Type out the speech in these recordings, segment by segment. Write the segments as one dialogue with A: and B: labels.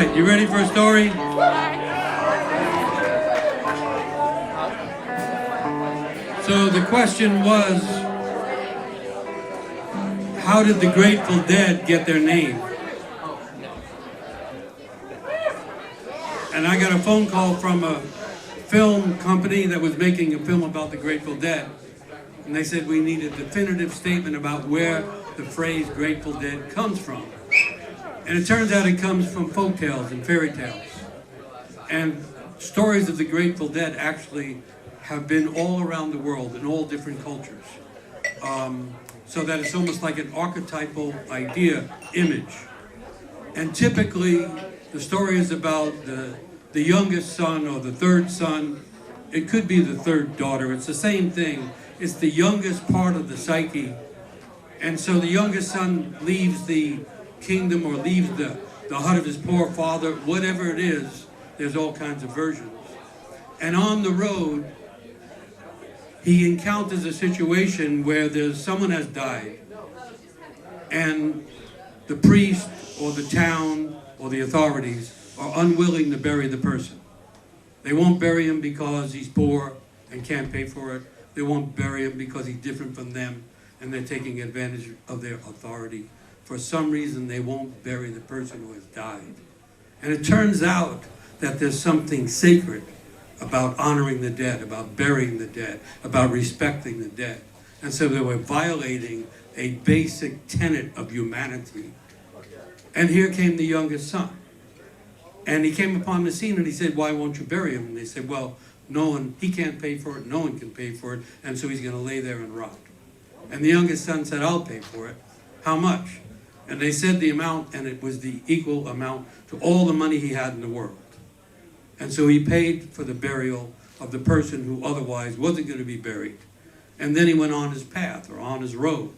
A: right, you ready for a story? So the question was, how did the Grateful Dead get their name? And I got a phone call from a film company that was making a film about the Grateful Dead. And they said we need a definitive statement about where the phrase Grateful Dead comes from. And it turns out it comes from folk tales and fairy tales. And stories of the Grateful Dead actually have been all around the world in all different cultures. So that it's almost like an archetypal idea, image. And typically, the story is about the youngest son or the third son. It could be the third daughter. It's the same thing. It's the youngest part of the psyche. And so the youngest son leaves the kingdom or leaves the hut of his poor father. Whatever it is, there's all kinds of versions. And on the road, he encounters a situation where someone has died. And the priest or the town or the authorities are unwilling to bury the person. They won't bury him because he's poor and can't pay for it. They won't bury him because he's different from them and they're taking advantage of their authority. For some reason, they won't bury the person who has died. And it turns out that there's something sacred about honoring the dead, about burying the dead, about respecting the dead. And so they were violating a basic tenet of humanity. And here came the youngest son. And he came upon the scene and he said, why won't you bury him? And they said, well, he can't pay for it, no one can pay for it, and so he's going to lay there and rot. And the youngest son said, I'll pay for it. How much? And they said the amount, and it was the equal amount to all the money he had in the world. And so he paid for the burial of the person who otherwise wasn't going to be buried. And then he went on his path or on his road.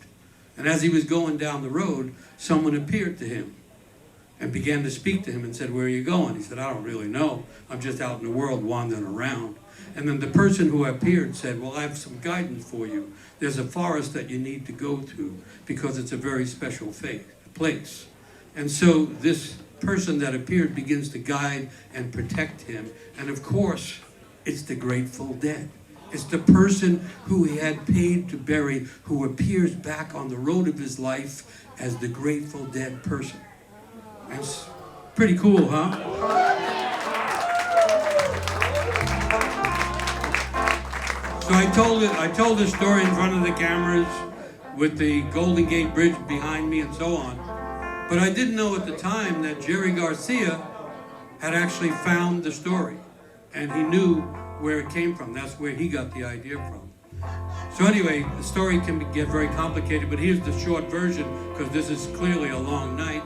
A: And as he was going down the road, someone appeared to him and began to speak to him and said, where are you going? He said, I don't really know. I'm just out in the world wandering around. And then the person who appeared said, well, I have some guidance for you. There's a forest that you need to go to because it's a very special place. And so this person that appeared begins to guide and protect him. And of course, it's the Grateful Dead. It's the person who he had paid to bury who appears back on the road of his life as the Grateful Dead person. That's pretty cool, huh? So I told this story in front of the cameras with the Golden Gate Bridge behind me and so on. But I didn't know at the time that Jerry Garcia had actually found the story. And he knew where it came from. That's where he got the idea from. So anyway, the story can get very complicated, but here's the short version, because this is clearly a long night.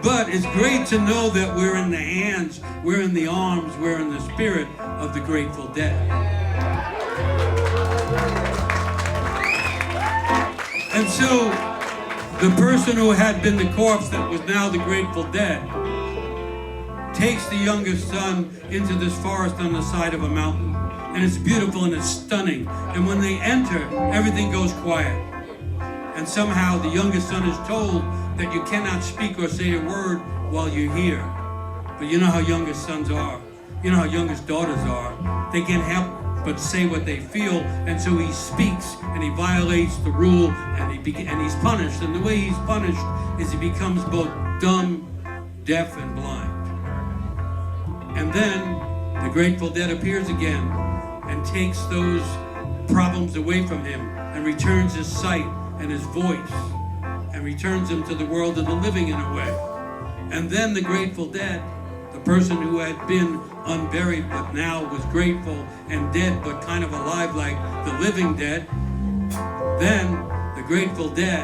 A: But it's great to know that we're in the hands, we're in the arms, we're in the spirit of the Grateful Dead. And so, the person who had been the corpse that was now the Grateful Dead takes the youngest son into this forest on the side of a mountain. And it's beautiful and it's stunning. And when they enter, everything goes quiet. And somehow the youngest son is told that you cannot speak or say a word while you're here. But you know how youngest sons are. You know how youngest daughters are. They can't help but say what they feel, and so he speaks and he violates the rule and he's punished. And the way he's punished is he becomes both dumb, deaf, and blind. And then the Grateful Dead appears again and takes those problems away from him and returns his sight and his voice and returns him to the world of the living in a way. And then the Grateful Dead, the person who had been unburied but now was grateful and dead but kind of alive like the living dead, then the Grateful Dead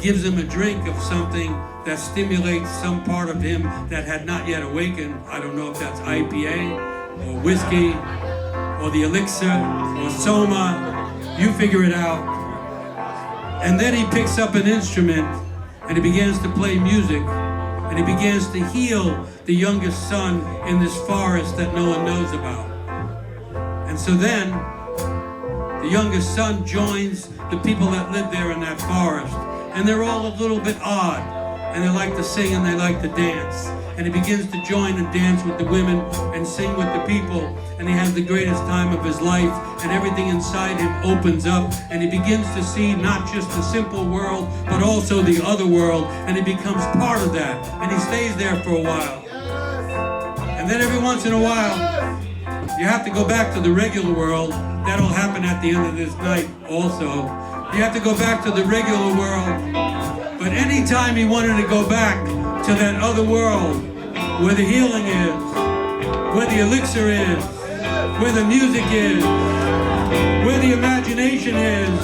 A: gives him a drink of something that stimulates some part of him that had not yet awakened. I don't know if that's IPA or whiskey or the elixir or soma. You figure it out. And then he picks up an instrument and he begins to play music and he begins to heal the youngest son in this forest that no one knows about. And so then The youngest son joins the people that live there in that forest. And they're all a little bit odd. And they like to sing and they like to dance. And he begins to join and dance with the women and sing with the people. And he has the greatest time of his life. And everything inside him opens up. And he begins to see not just the simple world, but also the other world. And he becomes part of that. And he stays there for a while. And then every once in a while, you have to go back to the regular world. That'll happen at the end of this night also. You have to go back to the regular world. But anytime he wanted to go back to that other world, where the healing is, where the elixir is, where the music is, where the imagination is,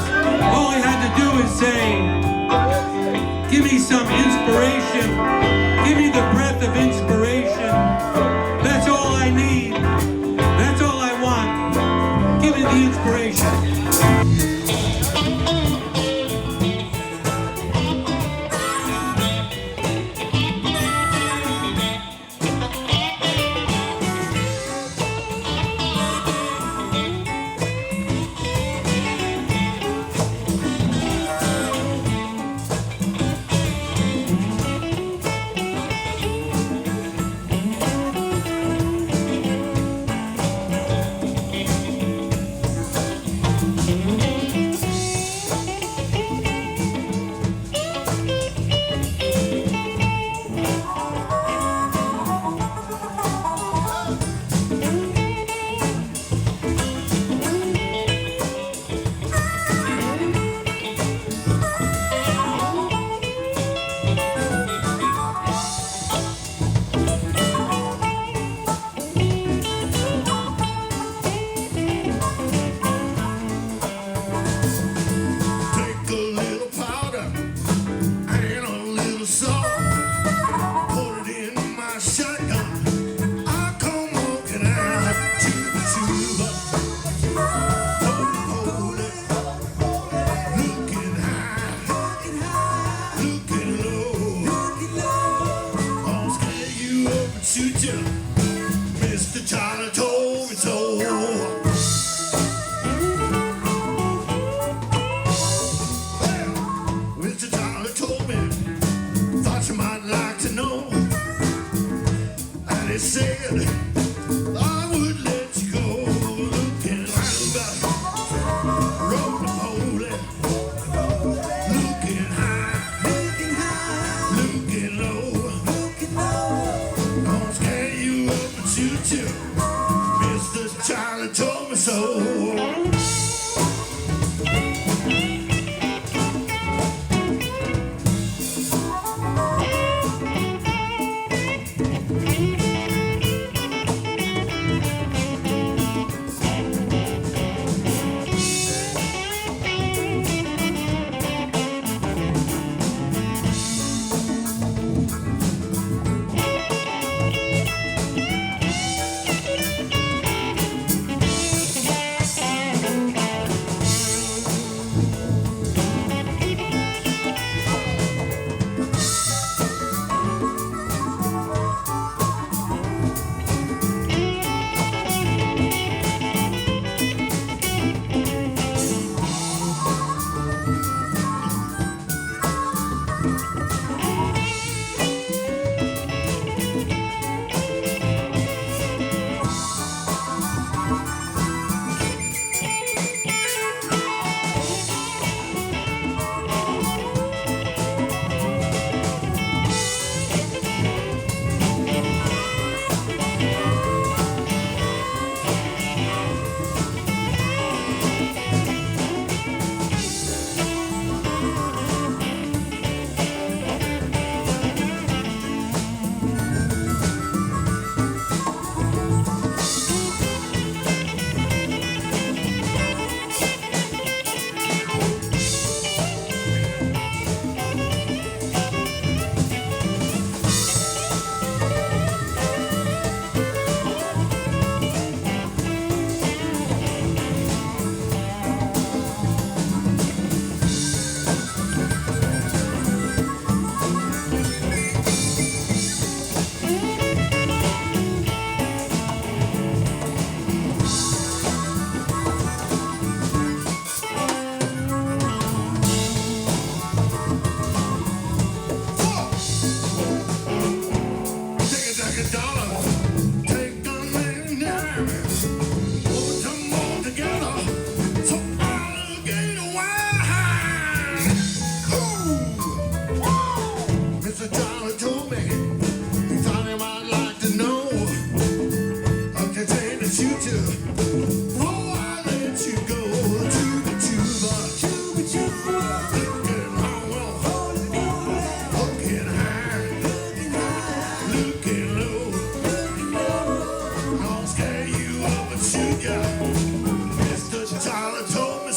A: all he had to do is say, give me some inspiration. Give me the breath of inspiration. That's all I need. That's all I want. Give me the inspiration.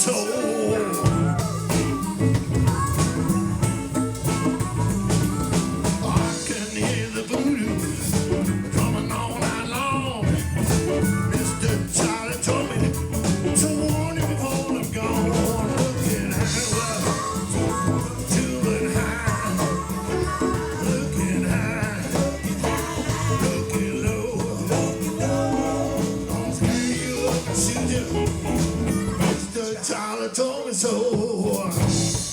B: so. I can hear the voodoo coming all night long. Mr. Charlie told me to warn you before I'm gone. Looking high, doing high, looking high, looking low. I'll screw you up and shoot you. Mr. Charlie told me so.